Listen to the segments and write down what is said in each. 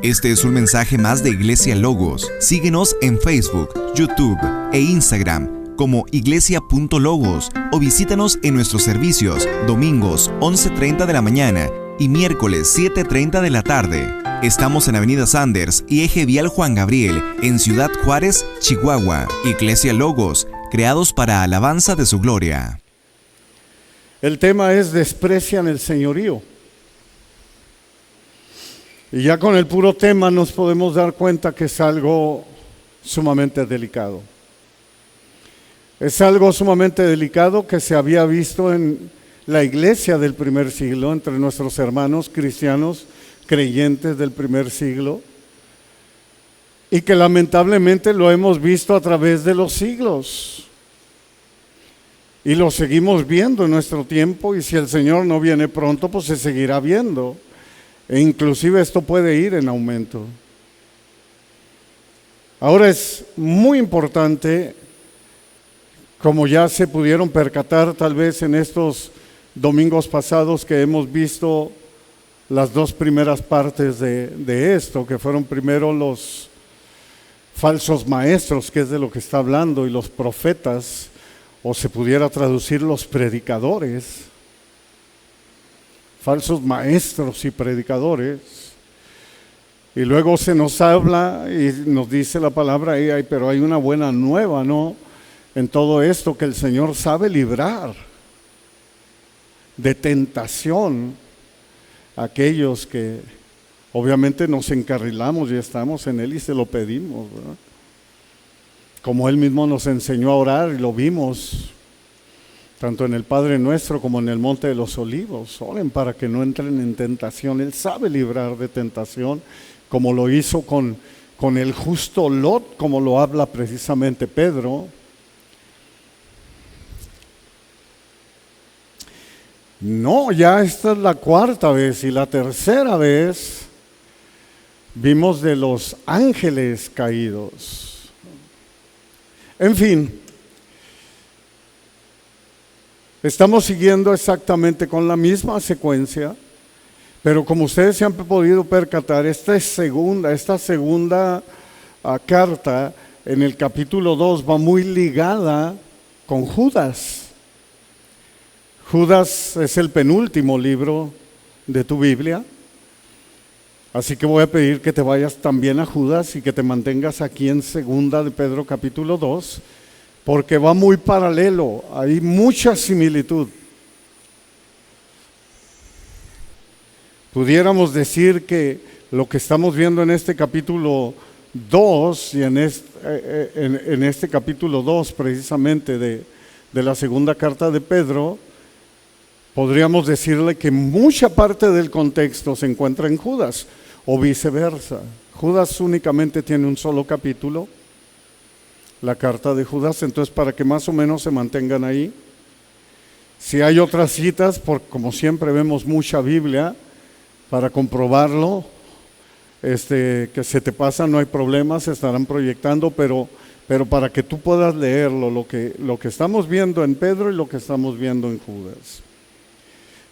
Este es un mensaje más de Iglesia Logos. Síguenos en Facebook, YouTube e Instagram como iglesia.logos o visítanos en nuestros servicios domingos 11:30 de la mañana y miércoles 7:30 de la tarde. Estamos en Avenida Sanders y Eje Vial Juan Gabriel, en Ciudad Juárez, Chihuahua. Iglesia Logos, creados para alabanza de su gloria. El tema es desprecian el señorío. Y ya con el puro tema nos podemos dar cuenta que es algo sumamente delicado. Es algo sumamente delicado que se había visto en la iglesia del primer siglo, entre nuestros hermanos cristianos creyentes del primer siglo, y que lamentablemente lo hemos visto a través de los siglos. Y lo seguimos viendo en nuestro tiempo, y si el Señor no viene pronto, pues se seguirá viendo. E inclusive esto puede ir en aumento. Ahora es muy importante, como ya se pudieron percatar tal vez en estos domingos pasados que hemos visto las dos primeras partes de esto, que fueron primero los falsos maestros, que es de lo que está hablando, y los profetas, o se pudiera traducir los predicadores. Falsos maestros y predicadores. Y luego se nos habla y nos dice la palabra, pero hay una buena nueva, ¿no? En todo esto, que el Señor sabe librar de tentación a aquellos que obviamente nos encarrilamos y estamos en Él y se lo pedimos, ¿verdad? Como Él mismo nos enseñó a orar y lo vimos tanto en el Padre Nuestro como en el Monte de los Olivos. Oren para que no entren en tentación. Él sabe librar de tentación, como lo hizo con el justo Lot, como lo habla precisamente Pedro. No, ya esta es la cuarta vez, y la tercera vez vimos de los ángeles caídos. En fin, estamos siguiendo exactamente con la misma secuencia, pero como ustedes se han podido percatar, esta segunda carta en el capítulo 2 va muy ligada con Judas. Judas es el penúltimo libro de tu Biblia, así que voy a pedir que te vayas también a Judas y que te mantengas aquí en segunda de Pedro capítulo 2, porque va muy paralelo, hay mucha similitud. Pudiéramos decir que lo que estamos viendo en este capítulo 2 y en este capítulo 2 precisamente de la segunda carta de Pedro, podríamos decirle que mucha parte del contexto se encuentra en Judas, o viceversa. Judas únicamente tiene un solo capítulo, la carta de Judas, entonces para que más o menos se mantengan ahí. Si hay otras citas, como siempre vemos mucha Biblia, para comprobarlo, que se te pasa no hay problema, se estarán proyectando, pero para que tú puedas leerlo, lo que estamos viendo en Pedro y lo que estamos viendo en Judas.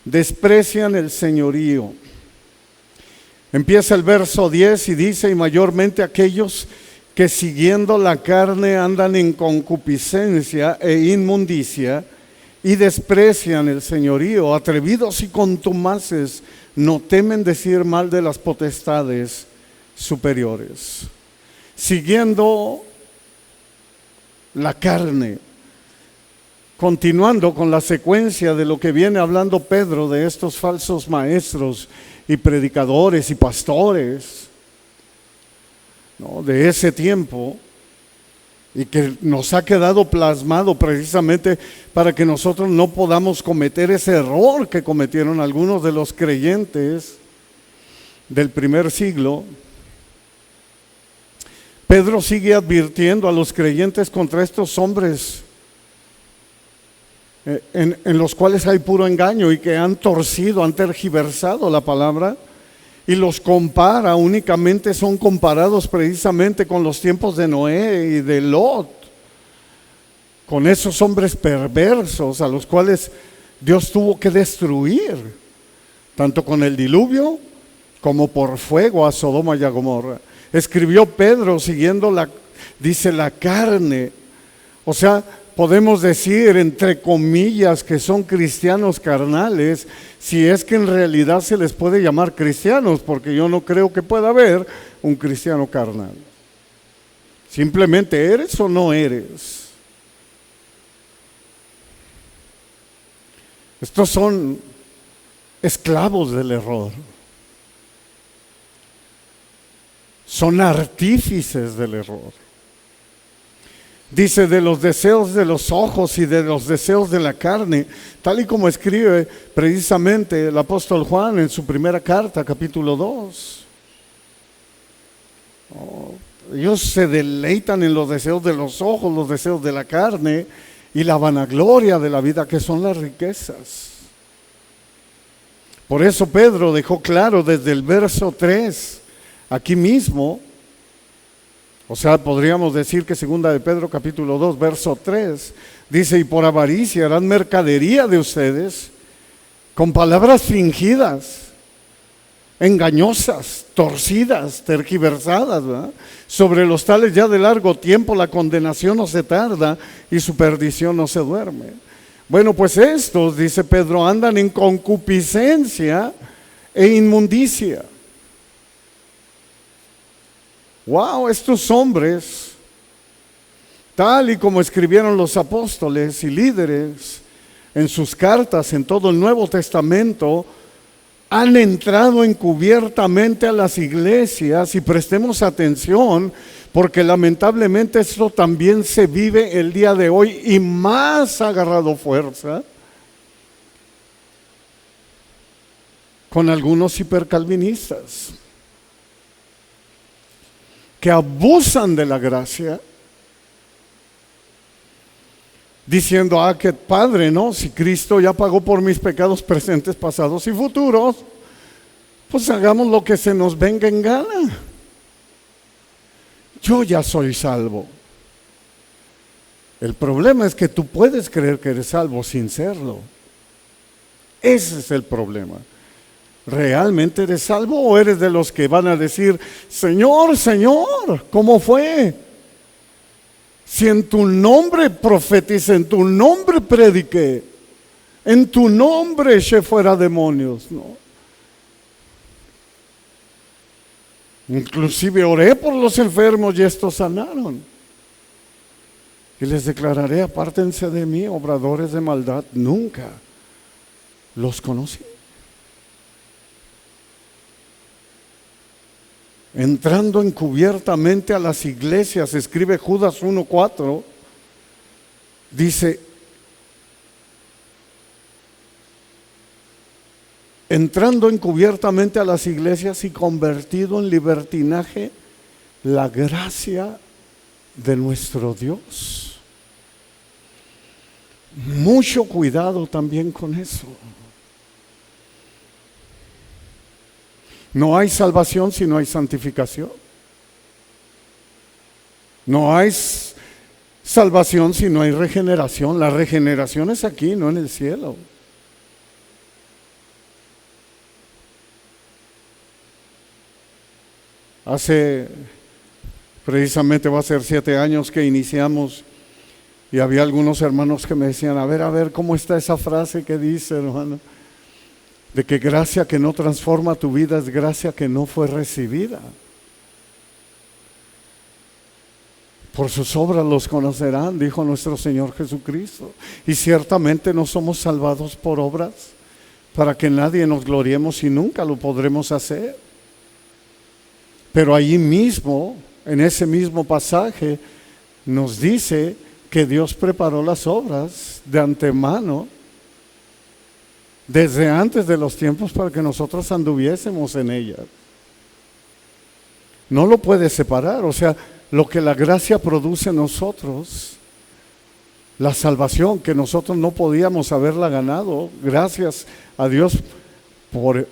Desprecian el señorío. Empieza el verso 10 y dice: y mayormente aquellos que siguiendo la carne andan en concupiscencia e inmundicia y desprecian el señorío, atrevidos y contumaces, no temen decir mal de las potestades superiores. Siguiendo la carne. Continuando con la secuencia de lo que viene hablando Pedro de estos falsos maestros y predicadores y pastores, ¿no?, de ese tiempo, y que nos ha quedado plasmado precisamente para que nosotros no podamos cometer ese error que cometieron algunos de los creyentes del primer siglo. Pedro sigue advirtiendo a los creyentes contra estos hombres en los cuales hay puro engaño y que han torcido, han tergiversado la palabra, y los compara, únicamente son comparados precisamente con los tiempos de Noé y de Lot, con esos hombres perversos a los cuales Dios tuvo que destruir, tanto con el diluvio como por fuego a Sodoma y a Gomorra. Escribió Pedro siguiendo la carne. O sea, podemos decir, entre comillas, que son cristianos carnales, si es que en realidad se les puede llamar cristianos, porque yo no creo que pueda haber un cristiano carnal. Simplemente, ¿eres o no eres? Estos son esclavos del error. Son artífices del error. Dice, de los deseos de los ojos y de los deseos de la carne, tal y como escribe precisamente el apóstol Juan en su primera carta, capítulo 2. Ellos se deleitan en los deseos de los ojos, los deseos de la carne y la vanagloria de la vida, que son las riquezas. Por eso Pedro dejó claro desde el verso 3, aquí mismo, o sea, podríamos decir que segunda de Pedro capítulo 2, verso 3, dice, y por avaricia harán mercadería de ustedes con palabras fingidas, engañosas, torcidas, tergiversadas, ¿verdad? Sobre los tales ya de largo tiempo la condenación no se tarda y su perdición no se duerme. Bueno, pues estos, dice Pedro, andan en concupiscencia e inmundicia. Wow, estos hombres, tal y como escribieron los apóstoles y líderes en sus cartas en todo el Nuevo Testamento, han entrado encubiertamente a las iglesias, y prestemos atención, porque lamentablemente esto también se vive el día de hoy y más ha agarrado fuerza con algunos hipercalvinistas que abusan de la gracia, diciendo, qué padre, ¿no? Si Cristo ya pagó por mis pecados presentes, pasados y futuros, pues hagamos lo que se nos venga en gana. Yo ya soy salvo. El problema es que tú puedes creer que eres salvo sin serlo. Ese es el problema. ¿Realmente eres salvo o eres de los que van a decir, Señor, Señor, ¿cómo fue? Si en tu nombre profeticé, en tu nombre prediqué, en tu nombre eché fuera demonios, ¿no? Inclusive oré por los enfermos y estos sanaron. Y les declararé, apártense de mí, obradores de maldad, nunca los conocí. Entrando encubiertamente a las iglesias, escribe Judas 1:4, dice, entrando encubiertamente a las iglesias y convertido en libertinaje la gracia de nuestro Dios. Mucho cuidado también con eso. No hay salvación si no hay santificación. No hay salvación si no hay regeneración. La regeneración es aquí, no en el cielo. Hace, precisamente va a ser 7 años que iniciamos, y había algunos hermanos que me decían, a ver, ¿cómo está esa frase que dice, hermano? De que gracia que no transforma tu vida es gracia que no fue recibida. Por sus obras los conocerán, dijo nuestro Señor Jesucristo. Y ciertamente no somos salvados por obras, para que nadie nos gloriemos, y nunca lo podremos hacer. Pero allí mismo, en ese mismo pasaje, nos dice que Dios preparó las obras de antemano, desde antes de los tiempos, para que nosotros anduviésemos en ellas. No lo puedes separar. O sea, lo que la gracia produce en nosotros, la salvación que nosotros no podíamos haberla ganado, gracias a Dios por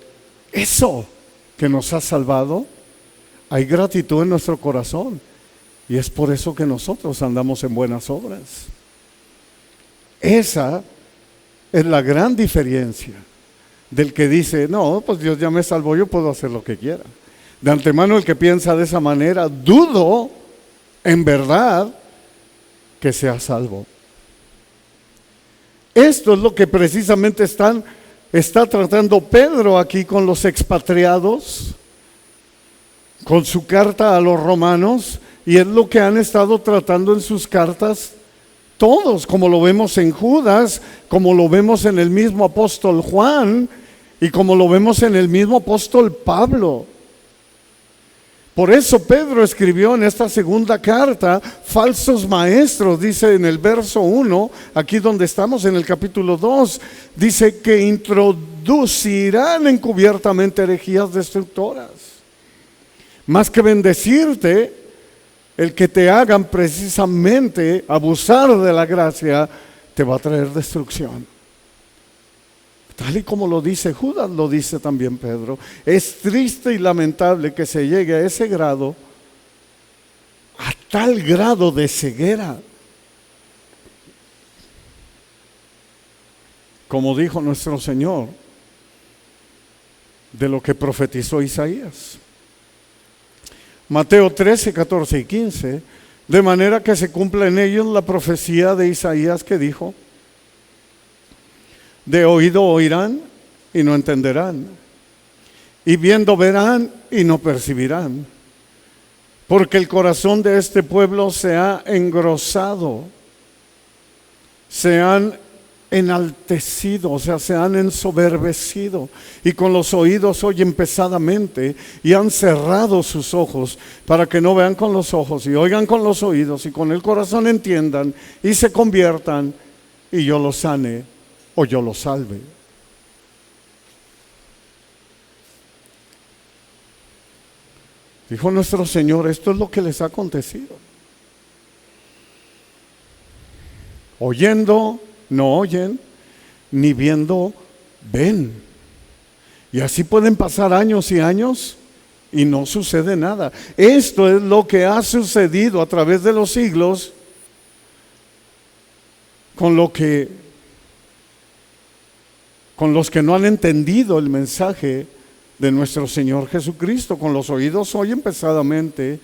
eso que nos ha salvado, hay gratitud en nuestro corazón, y es por eso que nosotros andamos en buenas obras. Esa es la gran diferencia. del que dice, no, pues Dios ya me salvó, yo puedo hacer lo que quiera. De antemano el que piensa de esa manera, dudo en verdad que sea salvo. Esto es lo que precisamente está tratando Pedro aquí con los expatriados, con su carta a los romanos, y es lo que han estado tratando en sus cartas todos, como lo vemos en Judas, como lo vemos en el mismo apóstol Juan y como lo vemos en el mismo apóstol Pablo. Por eso Pedro escribió en esta segunda carta, falsos maestros, dice en el verso 1, aquí donde estamos en el capítulo 2, dice que introducirán encubiertamente herejías destructoras. Más que bendecirte, el que te hagan precisamente abusar de la gracia, te va a traer destrucción. Tal y como lo dice Judas, lo dice también Pedro. Es triste y lamentable que se llegue a ese grado, a tal grado de ceguera. Como dijo nuestro Señor, de lo que profetizó Isaías. Mateo 13, 14 y 15, de manera que se cumpla en ellos la profecía de Isaías que dijo, de oído oirán y no entenderán, y viendo verán y no percibirán, porque el corazón de este pueblo se ha engrosado, se han enaltecido, o sea, se han ensoberbecido, y con los oídos oyen pesadamente, y han cerrado sus ojos, para que no vean con los ojos, y oigan con los oídos, y con el corazón entiendan, y se conviertan, y yo los sane, o yo los salve. Dijo nuestro Señor, esto es lo que les ha acontecido. Oyendo, no oyen, ni viendo, ven. Y así pueden pasar años y años y no sucede nada. Esto es lo que ha sucedido a través de los siglos con los que no han entendido el mensaje de nuestro Señor Jesucristo. Con los oídos oyen pesadamente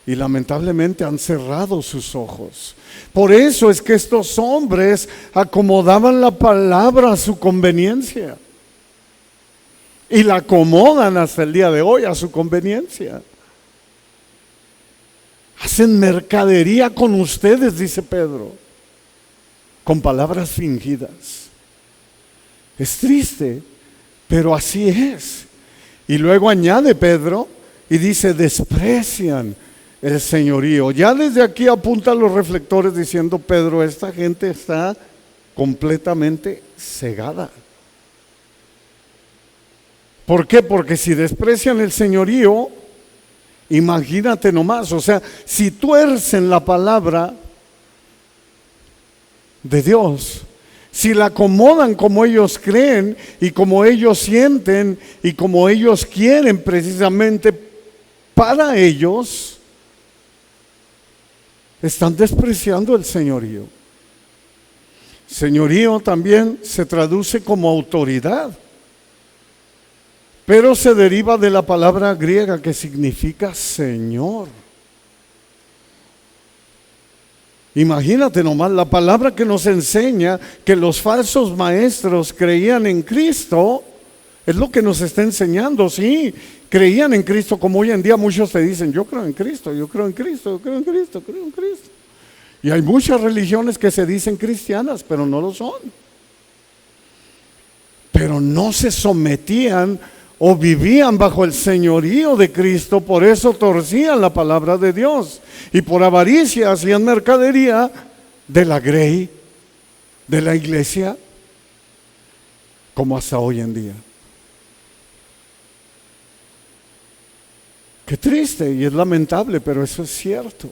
y lamentablemente han cerrado sus ojos. Por eso es que estos hombres acomodaban la palabra a su conveniencia. Y la acomodan hasta el día de hoy a su conveniencia. Hacen mercadería con ustedes, dice Pedro, con palabras fingidas. Es triste, pero así es. Y luego añade Pedro y dice, desprecian el señorío. Ya desde aquí apuntan los reflectores diciendo, Pedro, esta gente está completamente cegada. ¿Por qué? Porque si desprecian el señorío, imagínate nomás, o sea, si tuercen la palabra de Dios, si la acomodan como ellos creen y como ellos sienten y como ellos quieren precisamente para ellos, están despreciando el señorío. Señorío también se traduce como autoridad, pero se deriva de la palabra griega que significa Señor. Imagínate nomás, la palabra que nos enseña que los falsos maestros creían en Cristo, es lo que nos está enseñando. Sí, creían en Cristo, como hoy en día muchos te dicen, yo creo en Cristo, yo creo en Cristo, yo creo en Cristo, creo en Cristo. Y hay muchas religiones que se dicen cristianas, pero no lo son. Pero no se sometían o vivían bajo el señorío de Cristo, por eso torcían la palabra de Dios y por avaricia hacían mercadería de la grey, de la iglesia, como hasta hoy en día. Qué triste y es lamentable, pero eso es cierto.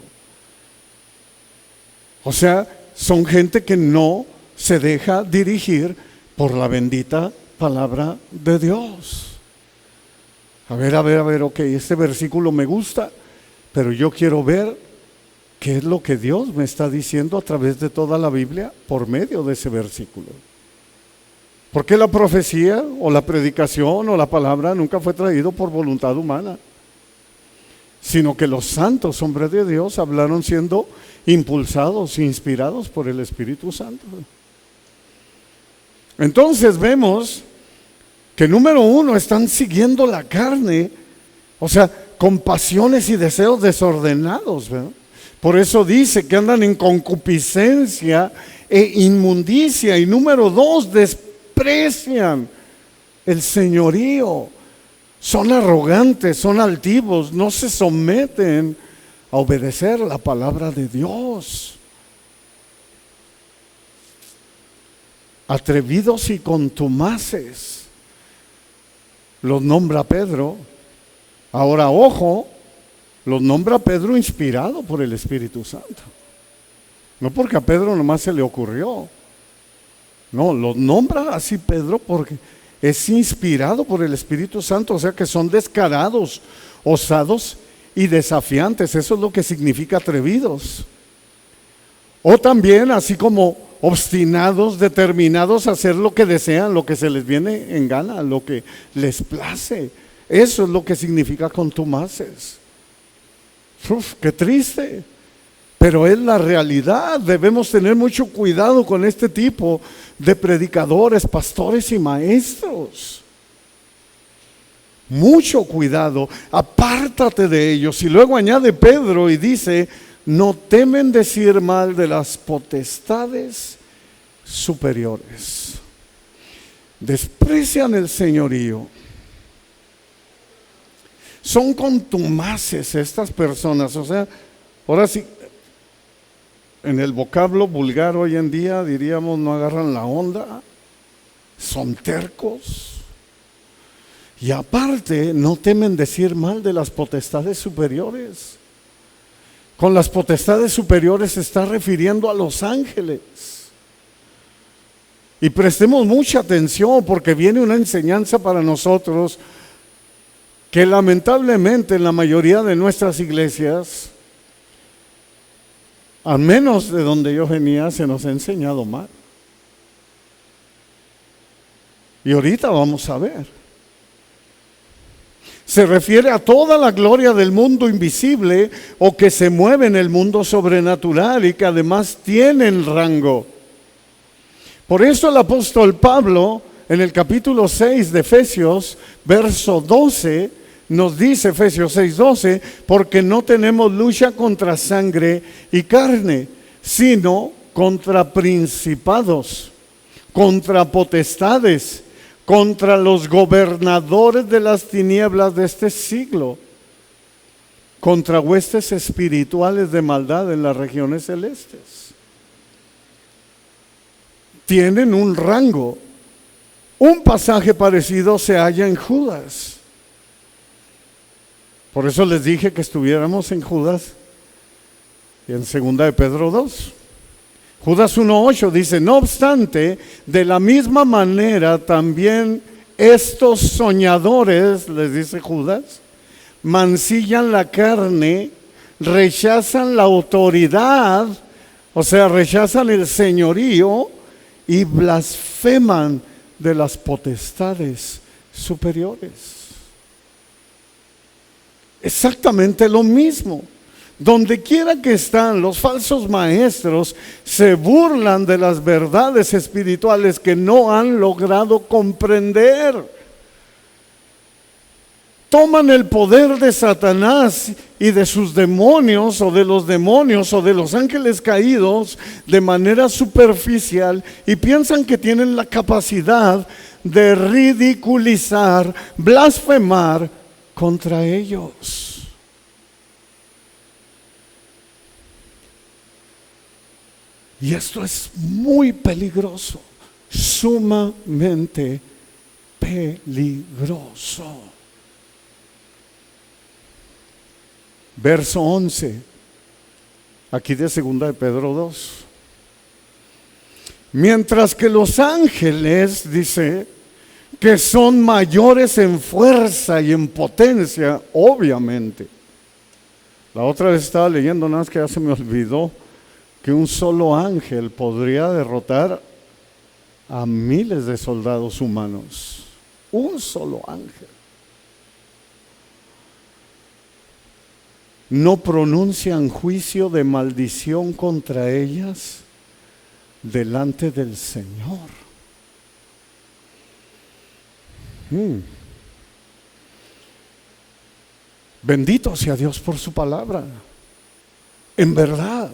O sea, son gente que no se deja dirigir por la bendita palabra de Dios. A ver, ok, este versículo me gusta, pero yo quiero ver qué es lo que Dios me está diciendo a través de toda la Biblia por medio de ese versículo. Porque la profecía o la predicación o la palabra nunca fue traído por voluntad humana, sino que los santos hombres de Dios hablaron siendo impulsados, inspirados por el Espíritu Santo. Entonces vemos que número uno, están siguiendo la carne, o sea, con pasiones y deseos desordenados, ¿verdad? Por eso dice que andan en concupiscencia e inmundicia. Y número dos, desprecian el señorío. Son arrogantes, son altivos, no se someten a obedecer la palabra de Dios. Atrevidos y contumaces, los nombra Pedro. Ahora, ojo, los nombra Pedro inspirado por el Espíritu Santo. No porque a Pedro nomás se le ocurrió. No, los nombra así Pedro porque es inspirado por el Espíritu Santo. O sea que son descarados, osados y desafiantes. Eso es lo que significa atrevidos. O también así como obstinados, determinados a hacer lo que desean, lo que se les viene en gana, lo que les place. Eso es lo que significa contumaces. Uf, qué triste, pero es la realidad. Debemos tener mucho cuidado con este tipo de predicadores, pastores y maestros. Mucho cuidado, apártate de ellos. Y luego añade Pedro y dice: no temen decir mal de las potestades superiores. Desprecian el señorío. Son contumaces estas personas. O sea, ahora sí, en el vocablo vulgar hoy en día diríamos, no agarran la onda, son tercos. Y aparte, no temen decir mal de las potestades superiores. Con las potestades superiores se está refiriendo a los ángeles. Y prestemos mucha atención porque viene una enseñanza para nosotros que lamentablemente en la mayoría de nuestras iglesias, al menos de donde yo venía, se nos ha enseñado mal. Y ahorita vamos a ver. Se refiere a toda la gloria del mundo invisible o que se mueve en el mundo sobrenatural y que además tienen rango. Por eso el apóstol Pablo, en el capítulo 6 de Efesios, verso 12, nos dice, Efesios 6:12, porque no tenemos lucha contra sangre y carne, sino contra principados, contra potestades, contra los gobernadores de las tinieblas de este siglo, contra huestes espirituales de maldad en las regiones celestes. Tienen un rango. Un pasaje parecido se halla en Judas. Por eso les dije que estuviéramos en Judas y en 2 de Pedro 2. Judas 1:8 dice: no obstante, de la misma manera también estos soñadores, les dice Judas, mancillan la carne, rechazan la autoridad, o sea, rechazan el señorío y blasfeman de las potestades superiores. Exactamente lo mismo. Donde quiera que están los falsos maestros, se burlan de las verdades espirituales que no han logrado comprender. Toman el poder de Satanás y de sus demonios o de los ángeles caídos de manera superficial y piensan que tienen la capacidad de ridiculizar, blasfemar contra ellos. Y esto es muy peligroso, sumamente peligroso. Verso 11, aquí de 2 de Pedro 2. Mientras que los ángeles, dice, que son mayores en fuerza y en potencia, obviamente. La otra vez estaba leyendo, nada más que ya se me olvidó, que un solo ángel podría derrotar a miles de soldados humanos. Un solo ángel. ¿No pronuncian juicio de maldición contra ellas delante del Señor? Bendito sea Dios por su palabra. En verdad.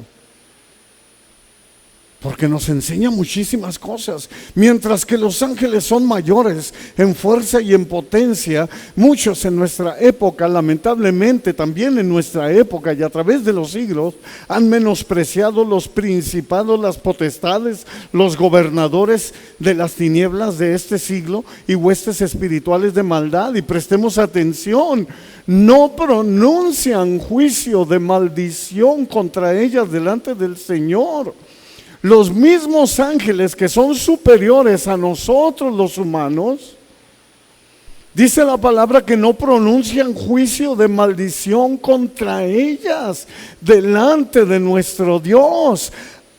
Porque nos enseña muchísimas cosas. Mientras que los ángeles son mayores en fuerza y en potencia, muchos en nuestra época, lamentablemente también en nuestra época y a través de los siglos, han menospreciado los principados, las potestades, los gobernadores de las tinieblas de este siglo y huestes espirituales de maldad. Y prestemos atención, no pronuncian juicio de maldición contra ellas delante del Señor. Los mismos ángeles que son superiores a nosotros los humanos, dice la palabra que no pronuncian juicio de maldición contra ellas delante de nuestro Dios.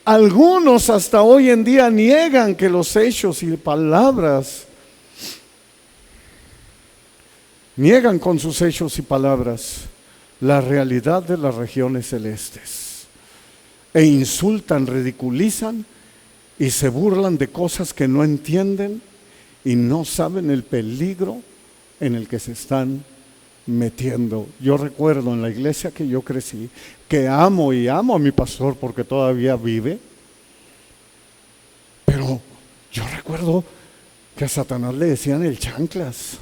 Algunos hasta hoy en día niegan que los hechos y palabras, niegan con sus hechos y palabras la realidad de las regiones celestes. E insultan, ridiculizan y se burlan de cosas que no entienden y no saben el peligro en el que se están metiendo. Yo recuerdo en la iglesia que yo crecí, que amo y amo a mi pastor porque todavía vive, pero yo recuerdo que a Satanás le decían el chanclas,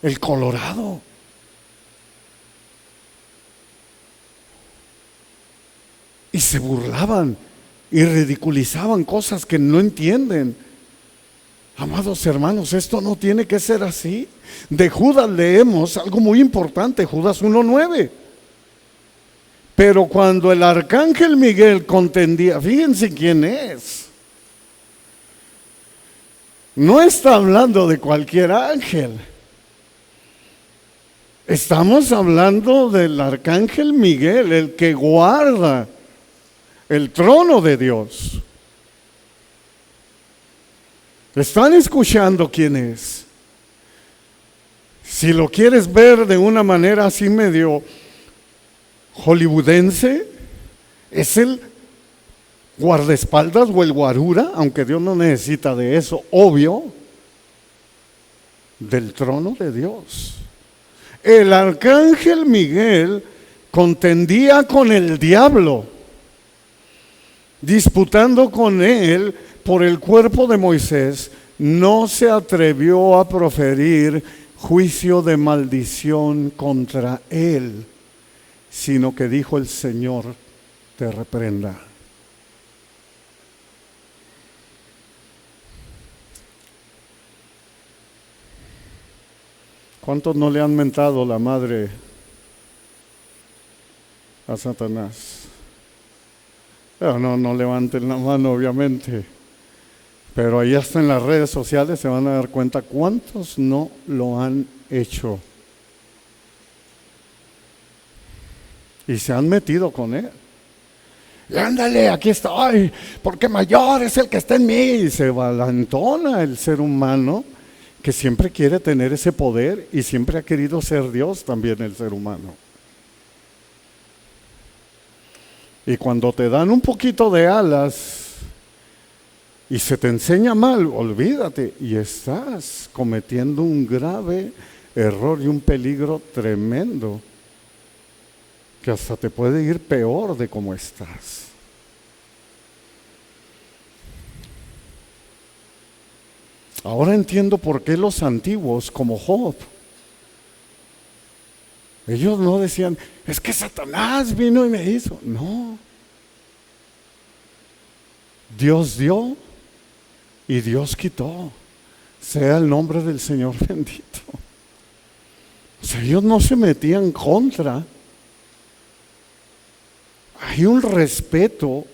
el colorado. Y se burlaban y ridiculizaban cosas que no entienden. Amados hermanos, esto no tiene que ser así. De Judas leemos algo muy importante, Judas 1:9. Pero cuando el arcángel Miguel contendía, fíjense quién es. No está hablando de cualquier ángel. Estamos hablando del arcángel Miguel, el que guarda el trono de Dios. ¿Están escuchando quién es? Si lo quieres ver de una manera así medio hollywoodense, es el guardaespaldas o el guarura, aunque Dios no necesita de eso, obvio, del trono de Dios. El arcángel Miguel contendía con el diablo, disputando con él por el cuerpo de Moisés. No se atrevió a proferir juicio de maldición contra él, sino que dijo: el Señor te reprenda. ¿Cuántos no le han mentado la madre a Satanás? Pero no levanten la mano, obviamente. Pero ahí hasta en las redes sociales se van a dar cuenta cuántos no lo han hecho. Y se han metido con él. Y ándale, aquí estoy, porque mayor es el que está en mí. Y se valentona el ser humano, que siempre quiere tener ese poder y siempre ha querido ser Dios también el ser humano. Y cuando te dan un poquito de alas y se te enseña mal, olvídate, y estás cometiendo un grave error y un peligro tremendo, que hasta te puede ir peor de cómo estás. Ahora entiendo por qué los antiguos, como Job, ellos no decían: es que Satanás vino y me hizo. No. Dios dio y Dios quitó. Sea el nombre del Señor bendito. O sea, ellos no se metían contra. Hay un respeto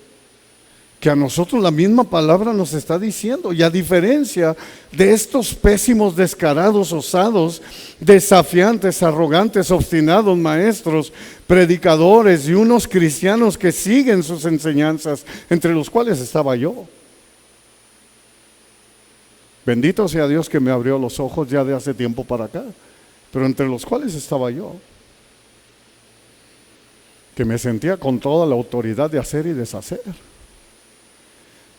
que a nosotros la misma palabra nos está diciendo. Y a diferencia de estos pésimos, descarados, osados, desafiantes, arrogantes, obstinados maestros, predicadores y unos cristianos que siguen sus enseñanzas, entre los cuales estaba yo. Bendito sea Dios que me abrió los ojos ya de hace tiempo para acá, pero entre los cuales estaba yo, que me sentía con toda la autoridad de hacer y deshacer.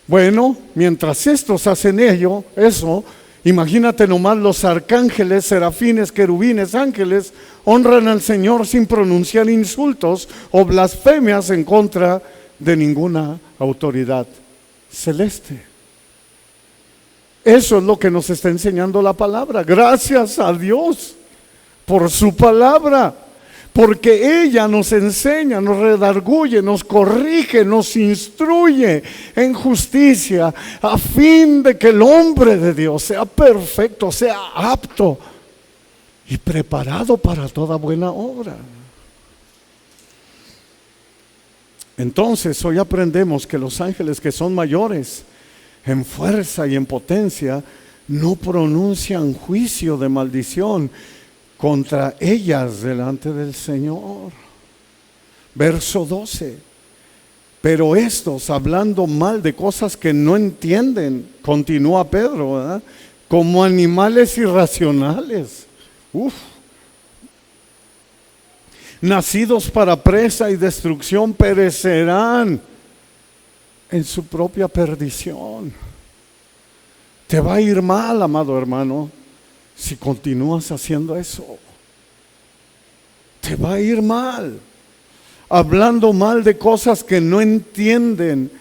Bueno, mientras estos hacen eso, imagínate nomás, los arcángeles, serafines, querubines, ángeles, honran al Señor sin pronunciar insultos o blasfemias en contra de ninguna autoridad celeste. Eso es lo que nos está enseñando la palabra. Gracias a Dios por su palabra, porque ella nos enseña, nos redarguye, nos corrige, nos instruye en justicia, a fin de que el hombre de Dios sea perfecto, sea apto y preparado para toda buena obra. Entonces hoy aprendemos que los ángeles que son mayores en fuerza y en potencia no pronuncian juicio de maldición contra ellas delante del Señor. Verso 12. Pero estos, hablando mal de cosas que no entienden, continúa Pedro, ¿verdad?, como animales irracionales, nacidos para presa y destrucción, perecerán en su propia perdición. Te va a ir mal, amado hermano, si continúas haciendo eso. Te va a ir mal, hablando mal de cosas que no entienden,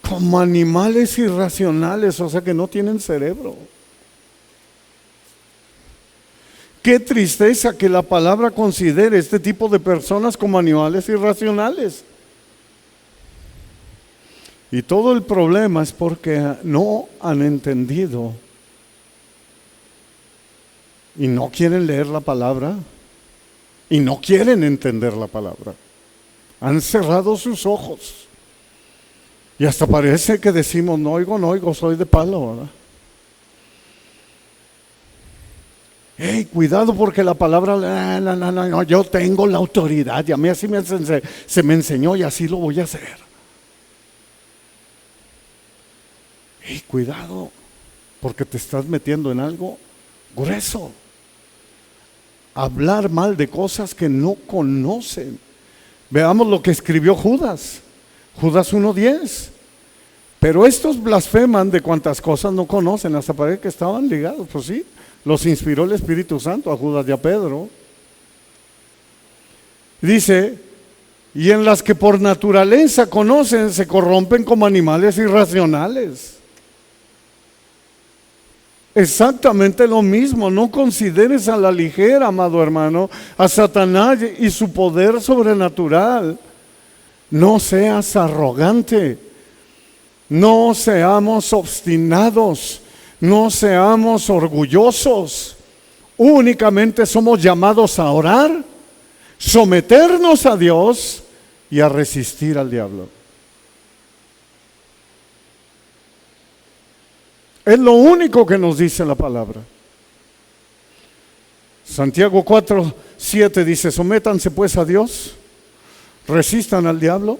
como animales irracionales, o sea que no tienen cerebro. Qué tristeza que la palabra considere este tipo de personas como animales irracionales. Y todo el problema es porque no han entendido y no quieren leer la palabra y no quieren entender la palabra. Han cerrado sus ojos y hasta parece que decimos: no oigo, soy de palo, ¿verdad? Hey, cuidado, porque la palabra, no, yo tengo la autoridad y a mí así se me enseñó y así lo voy a hacer. Hey, cuidado, porque te estás metiendo en algo grueso. Hablar mal de cosas que no conocen. Veamos lo que escribió Judas 1:10. Pero estos blasfeman de cuantas cosas no conocen, hasta parece que estaban ligados. Pues sí, los inspiró el Espíritu Santo a Judas y a Pedro. Dice: y en las que por naturaleza conocen, se corrompen como animales irracionales. Exactamente lo mismo. No consideres a la ligera, amado hermano, a Satanás y su poder sobrenatural. No seas arrogante, no seamos obstinados, no seamos orgullosos. Únicamente somos llamados a orar, someternos a Dios y a resistir al diablo. Es lo único que nos dice la palabra. Santiago 4:7 dice: sométanse pues a Dios, resistan al diablo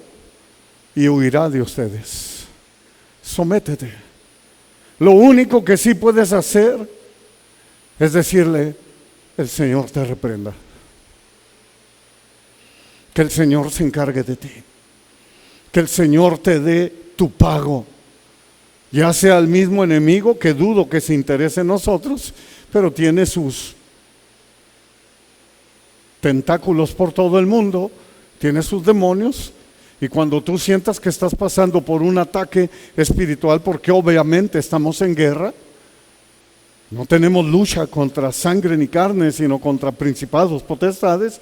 y huirá de ustedes. Sométete. Lo único que sí puedes hacer es decirle: el Señor te reprenda, que el Señor se encargue de ti, que el Señor te dé tu pago. Ya sea el mismo enemigo, que dudo que se interese en nosotros, pero tiene sus tentáculos por todo el mundo, tiene sus demonios, y cuando tú sientas que estás pasando por un ataque espiritual, porque obviamente estamos en guerra, no tenemos lucha contra sangre ni carne, sino contra principados, potestades,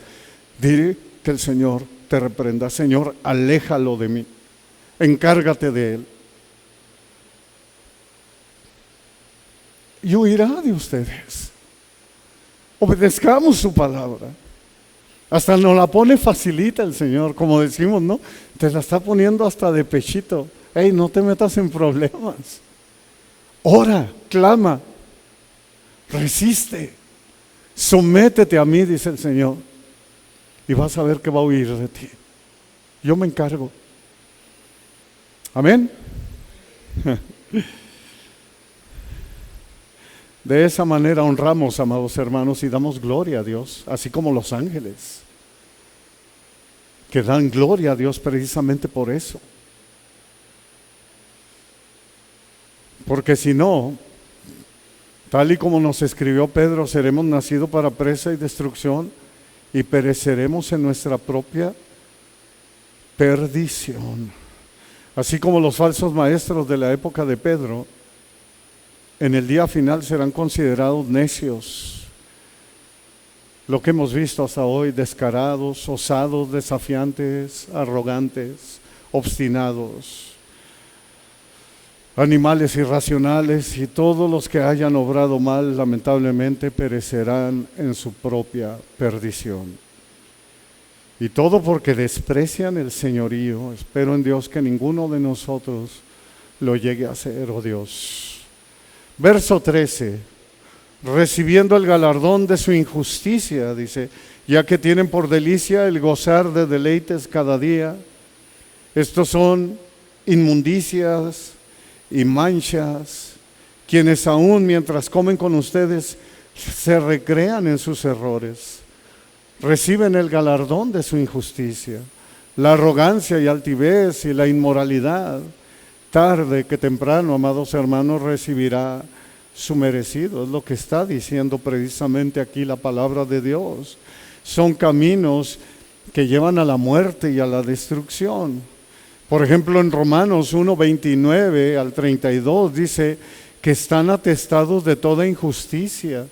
dile que el Señor te reprenda: Señor, aléjalo de mí, encárgate de él. Y huirá de ustedes. Obedezcamos su palabra. Hasta nos la pone facilita el Señor, como decimos, ¿no? Te la está poniendo hasta de pechito. Hey, no te metas en problemas. Ora, clama, resiste, sométete a mí, dice el Señor, y vas a ver que va a huir de ti. Yo me encargo. Amén. De esa manera honramos, amados hermanos, y damos gloria a Dios, así como los ángeles, que dan gloria a Dios precisamente por eso. Porque si no, tal y como nos escribió Pedro, seremos nacidos para presa y destrucción y pereceremos en nuestra propia perdición. Así como los falsos maestros de la época de Pedro, en el día final serán considerados necios. Lo que hemos visto hasta hoy, descarados, osados, desafiantes, arrogantes, obstinados, animales irracionales, y todos los que hayan obrado mal, lamentablemente, perecerán en su propia perdición. Y todo porque desprecian el señorío. Espero en Dios que ninguno de nosotros lo llegue a hacer, oh Dios. Verso 13, recibiendo el galardón de su injusticia, dice, ya que tienen por delicia el gozar de deleites cada día. Estos son inmundicias y manchas, quienes aún mientras comen con ustedes se recrean en sus errores, reciben el galardón de su injusticia, la arrogancia y altivez y la inmoralidad. Tarde que temprano, amados hermanos, recibirá su merecido. Es lo que está diciendo precisamente aquí la palabra de Dios. Son caminos que llevan a la muerte y a la destrucción. Por ejemplo, en Romanos 1:29 al 32 dice que están atestados de toda injusticia,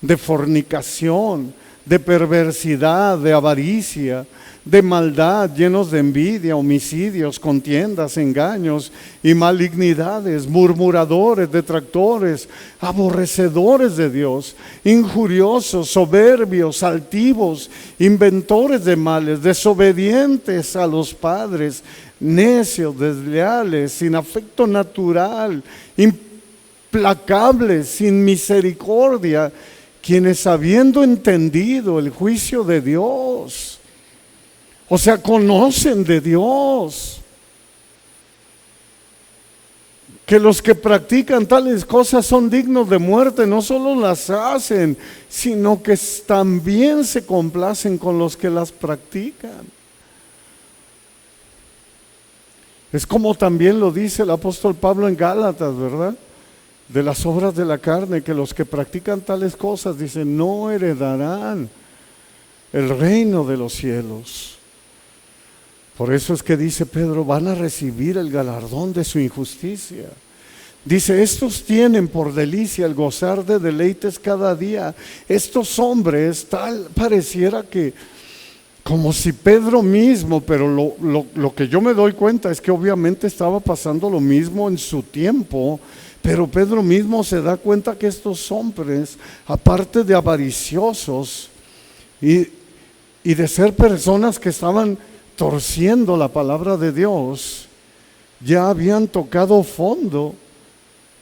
de fornicación, de perversidad, de avaricia, de maldad, llenos de envidia, homicidios, contiendas, engaños y malignidades, murmuradores, detractores, aborrecedores de Dios, injuriosos, soberbios, altivos, inventores de males, desobedientes a los padres, necios, desleales, sin afecto natural, implacables, sin misericordia, quienes habiendo entendido el juicio de Dios, o sea, conocen de Dios, que los que practican tales cosas son dignos de muerte, no solo las hacen, sino que también se complacen con los que las practican. Es como también lo dice el apóstol Pablo en Gálatas, ¿verdad? De las obras de la carne, que los que practican tales cosas, dicen, no heredarán el reino de los cielos. Por eso es que dice Pedro, van a recibir el galardón de su injusticia. Dice, estos tienen por delicia el gozar de deleites cada día. Estos hombres, tal pareciera que, como si Pedro mismo, pero lo que yo me doy cuenta es que obviamente estaba pasando lo mismo en su tiempo, pero Pedro mismo se da cuenta que estos hombres, aparte de avariciosos y de ser personas que estaban torciendo la palabra de Dios, ya habían tocado fondo,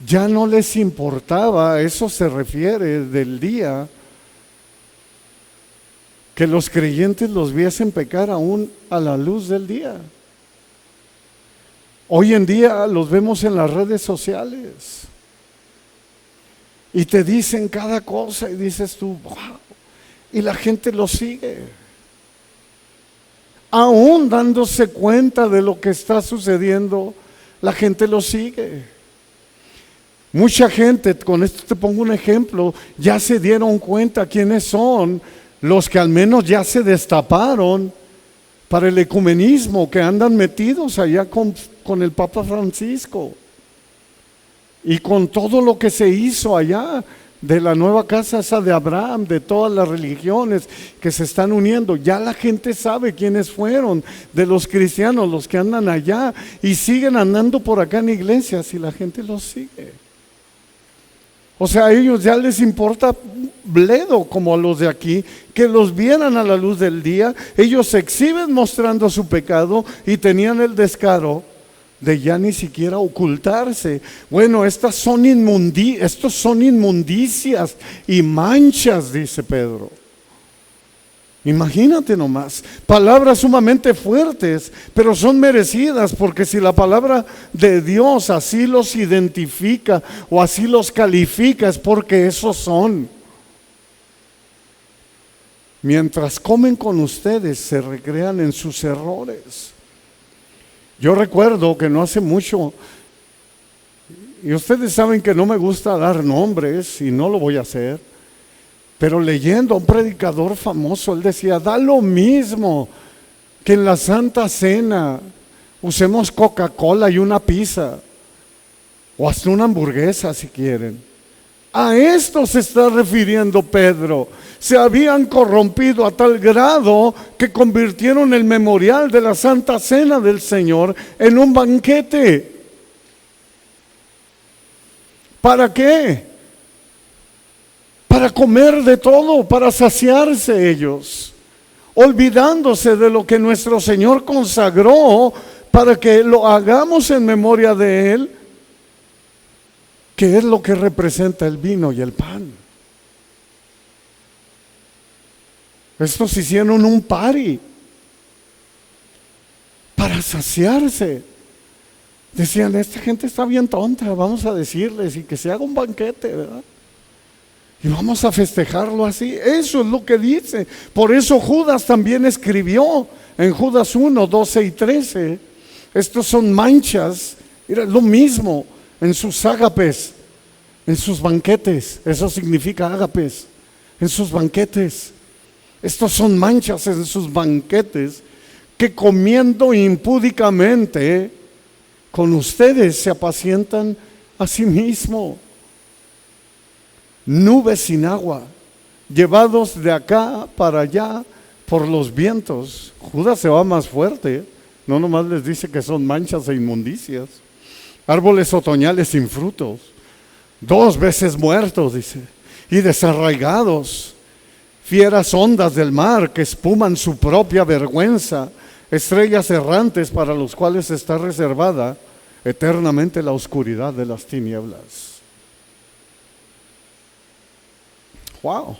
ya no les importaba. Eso se refiere del día que los creyentes los viesen pecar aún a la luz del día. Hoy en día los vemos en las redes sociales y te dicen cada cosa y dices tú, wow, y la gente lo sigue. Aún dándose cuenta de lo que está sucediendo, la gente lo sigue. Mucha gente, con esto te pongo un ejemplo, ya se dieron cuenta quiénes son los que al menos ya se destaparon para el ecumenismo, que andan metidos allá con el Papa Francisco y con todo lo que se hizo allá de la nueva casa esa de Abraham, de todas las religiones que se están uniendo. Ya la gente sabe quiénes fueron de los cristianos, los que andan allá y siguen andando por acá en iglesias y la gente los sigue. O sea, a ellos ya les importa bledo, como a los de aquí, que los vieran a la luz del día. Ellos se exhiben mostrando su pecado y tenían el descaro de ya ni siquiera ocultarse. Bueno, estos son inmundicias y manchas, dice Pedro. Imagínate nomás, palabras sumamente fuertes, pero son merecidas, porque si la palabra de Dios así los identifica o así los califica, es porque esos son. Mientras comen con ustedes, se recrean en sus errores. Yo recuerdo que no hace mucho, y ustedes saben que no me gusta dar nombres y no lo voy a hacer, pero leyendo a un predicador famoso, él decía, da lo mismo que en la Santa Cena usemos Coca-Cola y una pizza, o hasta una hamburguesa si quieren. A esto se está refiriendo Pedro. Se habían corrompido a tal grado que convirtieron el memorial de la Santa Cena del Señor en un banquete. ¿Para qué? Para comer de todo, para saciarse ellos, olvidándose de lo que nuestro Señor consagró para que lo hagamos en memoria de Él, que es lo que representa el vino y el pan. Estos hicieron un party para saciarse. Decían, esta gente está bien tonta, vamos a decirles, y que se haga un banquete, ¿verdad? Y vamos a festejarlo así. Eso es lo que dice. Por eso Judas también escribió en Judas 1, 12 y 13. Estos son manchas. Era lo mismo en sus ágapes, en sus banquetes. Eso significa ágapes. En sus banquetes. Estos son manchas en sus banquetes, que comiendo impúdicamente con ustedes se apacientan a sí mismos. Nubes sin agua, llevados de acá para allá por los vientos. Judas se va más fuerte, no nomás les dice que son manchas e inmundicias. Árboles otoñales sin frutos, 2 veces muertos, dice, y desarraigados. Fieras ondas del mar que espuman su propia vergüenza, estrellas errantes para los cuales está reservada eternamente la oscuridad de las tinieblas. Wow.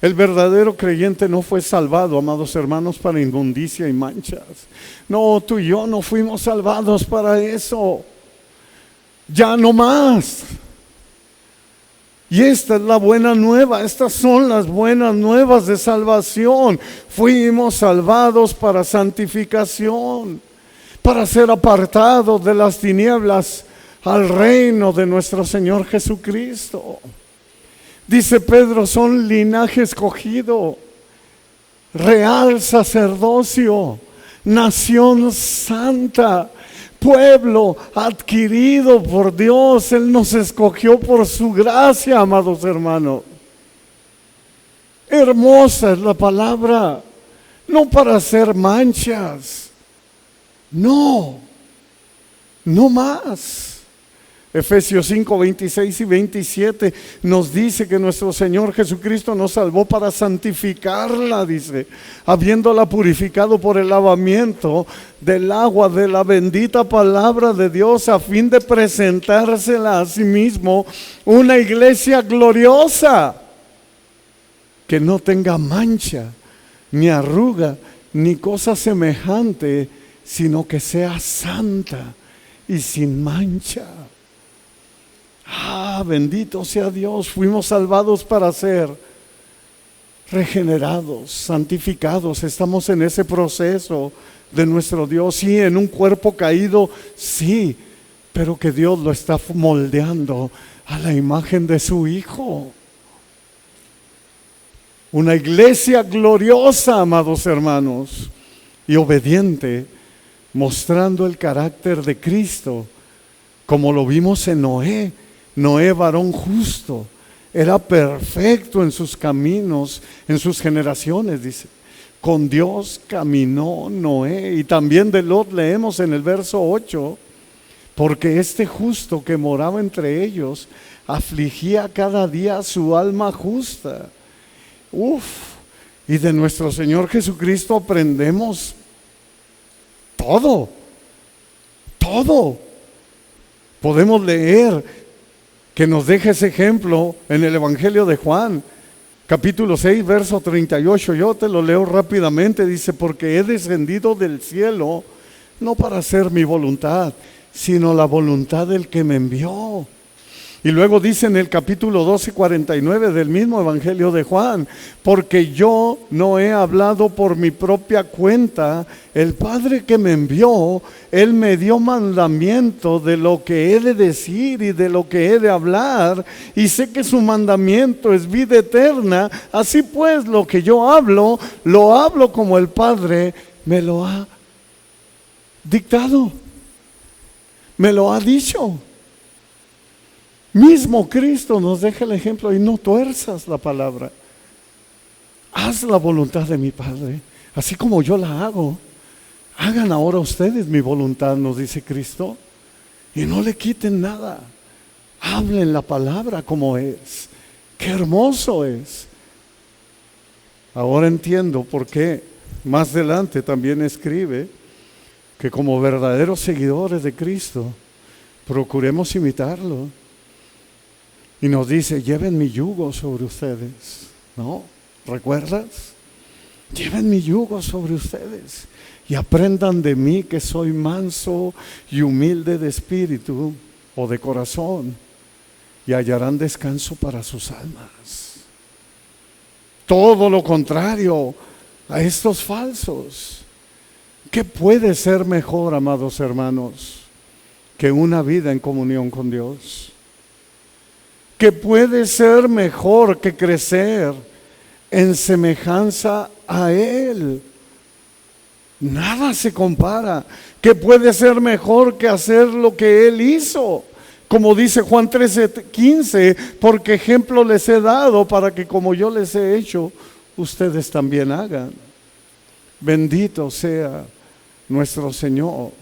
El verdadero creyente no fue salvado, amados hermanos, para inmundicia y manchas. No, tú y yo no fuimos salvados para eso. Ya no más. Y esta es la buena nueva, estas son las buenas nuevas de salvación. Fuimos salvados para santificación, para ser apartados de las tinieblas al reino de nuestro Señor Jesucristo. Dice Pedro, son linaje escogido, real sacerdocio, nación santa, pueblo adquirido por Dios. Él nos escogió por su gracia, amados hermanos. Hermosa es la palabra, no para hacer manchas, no más. Efesios 5, 26 y 27 nos dice que nuestro Señor Jesucristo nos salvó para santificarla, dice, habiéndola purificado por el lavamiento del agua de la bendita palabra de Dios, a fin de presentársela a sí mismo una iglesia gloriosa, que no tenga mancha, ni arruga, ni cosa semejante, sino que sea santa y sin mancha. Bendito sea Dios, fuimos salvados para ser regenerados, santificados. Estamos en ese proceso de nuestro Dios, sí, en un cuerpo caído, sí, pero que Dios lo está moldeando a la imagen de su Hijo. Una iglesia gloriosa, amados hermanos, y obediente, mostrando el carácter de Cristo, como lo vimos en Noé. Noé, varón justo, era perfecto en sus caminos, en sus generaciones, dice. Con Dios caminó Noé. Y también de Lot leemos en el verso 8, porque este justo que moraba entre ellos afligía cada día su alma justa. Y de nuestro Señor Jesucristo aprendemos todo. Podemos leer que nos deja ese ejemplo en el Evangelio de Juan, Capítulo 6, verso 38, yo te lo leo rápidamente, dice, porque he descendido del cielo, no para hacer mi voluntad, sino la voluntad del que me envió. Y luego dice en el capítulo 12, 49 del mismo Evangelio de Juan, porque yo no he hablado por mi propia cuenta, el Padre que me envió, Él me dio mandamiento de lo que he de decir y de lo que he de hablar, y sé que su mandamiento es vida eterna, así pues lo que yo hablo, lo hablo como el Padre me lo ha dictado, me lo ha dicho. Mismo Cristo nos deja el ejemplo y no tuerzas la palabra. Haz la voluntad de mi Padre, así como yo la hago. Hagan ahora ustedes mi voluntad, nos dice Cristo, y no le quiten nada. Hablen la palabra como es. Qué hermoso es. Ahora entiendo por qué más adelante también escribe que como verdaderos seguidores de Cristo, procuremos imitarlo. Y nos dice, lleven mi yugo sobre ustedes, ¿no? ¿Recuerdas? Lleven mi yugo sobre ustedes y aprendan de mí que soy manso y humilde de espíritu o de corazón y hallarán descanso para sus almas. Todo lo contrario a estos falsos. ¿Qué puede ser mejor, amados hermanos, que una vida en comunión con Dios? ¿Qué puede ser mejor que crecer en semejanza a Él? Nada se compara. ¿Qué puede ser mejor que hacer lo que Él hizo? Como dice Juan 13:15, porque ejemplo les he dado para que como yo les he hecho, ustedes también hagan. Bendito sea nuestro Señor.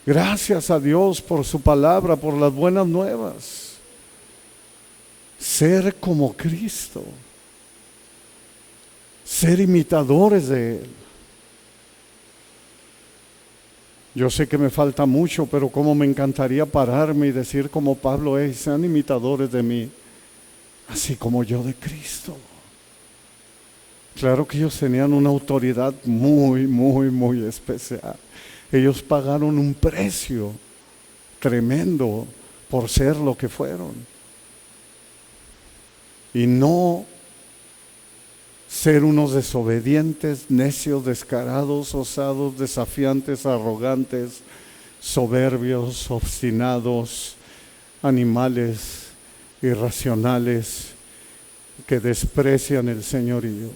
Gracias a Dios por su palabra, por las buenas nuevas. Ser como Cristo, ser imitadores de Él. Yo sé que me falta mucho, pero como me encantaría pararme y decir como Pablo es, sean imitadores de mí, así como yo de Cristo. Claro que ellos tenían una autoridad muy, muy, muy especial. Ellos pagaron un precio tremendo por ser lo que fueron. Y no ser unos desobedientes, necios, descarados, osados, desafiantes, arrogantes, soberbios, obstinados, animales irracionales que desprecian el señorío.